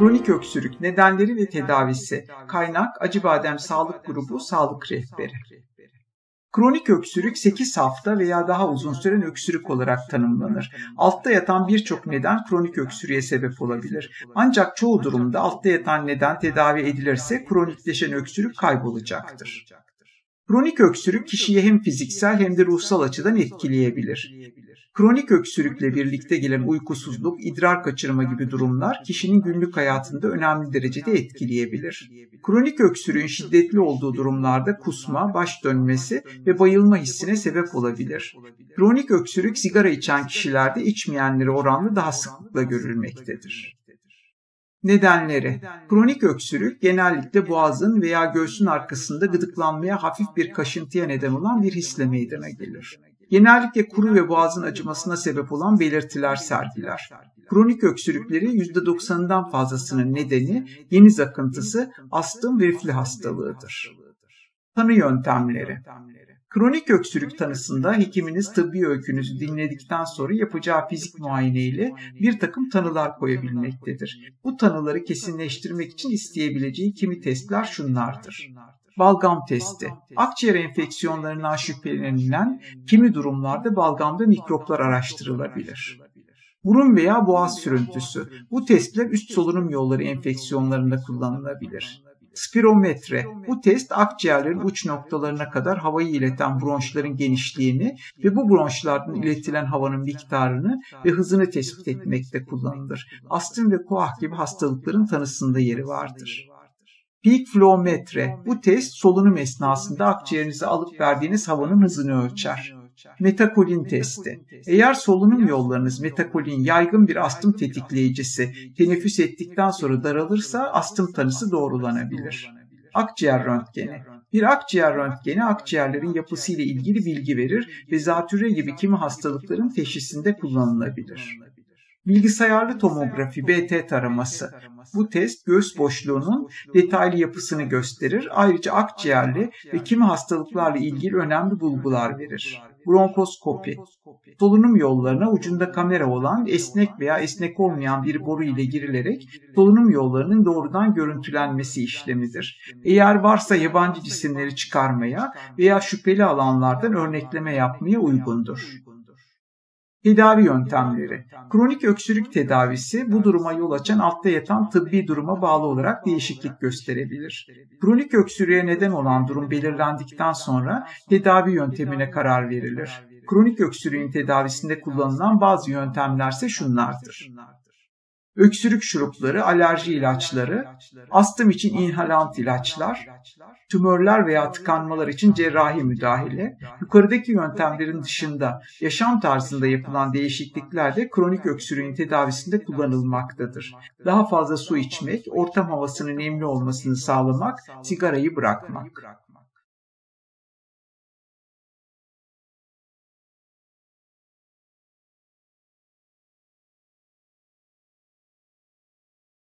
Kronik öksürük nedenleri ve tedavisi. Kaynak Acıbadem Sağlık Grubu Sağlık Rehberi. Kronik öksürük 8 hafta veya daha uzun süren öksürük olarak tanımlanır. Altta yatan birçok neden kronik öksürüğe sebep olabilir. Ancak çoğu durumda altta yatan neden tedavi edilirse kronikleşen öksürük kaybolacaktır. Kronik öksürük kişiyi hem fiziksel hem de ruhsal açıdan etkileyebilir. Kronik öksürükle birlikte gelen uykusuzluk, idrar kaçırma gibi durumlar kişinin günlük hayatında önemli derecede etkileyebilir. Kronik öksürüğün şiddetli olduğu durumlarda kusma, baş dönmesi ve bayılma hissine sebep olabilir. Kronik öksürük sigara içen kişilerde içmeyenlere oranla daha sıklıkla görülmektedir. Nedenleri: kronik öksürük genellikle boğazın veya göğsün arkasında gıdıklanmaya, hafif bir kaşıntıya neden olan bir hisle meydana gelir. Genellikle kuru ve boğazın acımasına sebep olan belirtiler sergiler. Kronik öksürükleri %90'ından fazlasının nedeni geniz akıntısı, astım ve reflü hastalığıdır. Tanı yöntemleri: kronik öksürük tanısında hekiminiz tıbbi öykünüzü dinledikten sonra yapacağı fizik muayene ile bir takım tanılar koyabilmektedir. Bu tanıları kesinleştirmek için isteyebileceği kimi testler şunlardır. Balgam testi. Akciğer enfeksiyonlarından şüphelenilen kimi durumlarda balgamda mikroplar araştırılabilir. Burun veya boğaz sürüntüsü. Bu testler üst solunum yolları enfeksiyonlarında kullanılabilir. Spirometre. Bu test akciğerlerin uç noktalarına kadar havayı ileten bronşların genişliğini ve bu bronşlardan iletilen havanın miktarını ve hızını tespit etmekte kullanılır. Astım ve koah gibi hastalıkların tanısında yeri vardır. Peak flow metre. Bu test solunum esnasında akciğerinize alıp verdiğiniz havanın hızını ölçer. Metakolin testi. Eğer solunum yollarınız metakolin yaygın bir astım tetikleyicisi teneffüs ettikten sonra daralırsa astım tanısı doğrulanabilir. Akciğer röntgeni. Bir akciğer röntgeni akciğerlerin yapısıyla ilgili bilgi verir ve zatürre gibi kimi hastalıkların teşhisinde kullanılabilir. Bilgisayarlı tomografi BT taraması. Bu test göğüs boşluğunun detaylı yapısını gösterir. Ayrıca akciğerli ve kimi hastalıklarla ilgili önemli bulgular verir. Bronkoskopi. Solunum yollarına ucunda kamera olan esnek veya esnek olmayan bir boru ile girilerek solunum yollarının doğrudan görüntülenmesi işlemidir. Eğer varsa yabancı cisimleri çıkarmaya veya şüpheli alanlardan örnekleme yapmaya uygundur. Tedavi yöntemleri. Kronik öksürük tedavisi bu duruma yol açan altta yatan tıbbi duruma bağlı olarak değişiklik gösterebilir. Kronik öksürüğe neden olan durum belirlendikten sonra tedavi yöntemine karar verilir. Kronik öksürüğün tedavisinde kullanılan bazı yöntemlerse şunlardır. Öksürük şurupları, alerji ilaçları, astım için inhalant ilaçlar, tümörler veya tıkanmalar için cerrahi müdahale, yukarıdaki yöntemlerin dışında yaşam tarzında yapılan değişiklikler de kronik öksürüğün tedavisinde kullanılmaktadır. Daha fazla su içmek, ortam havasının nemli olmasını sağlamak, sigarayı bırakmak.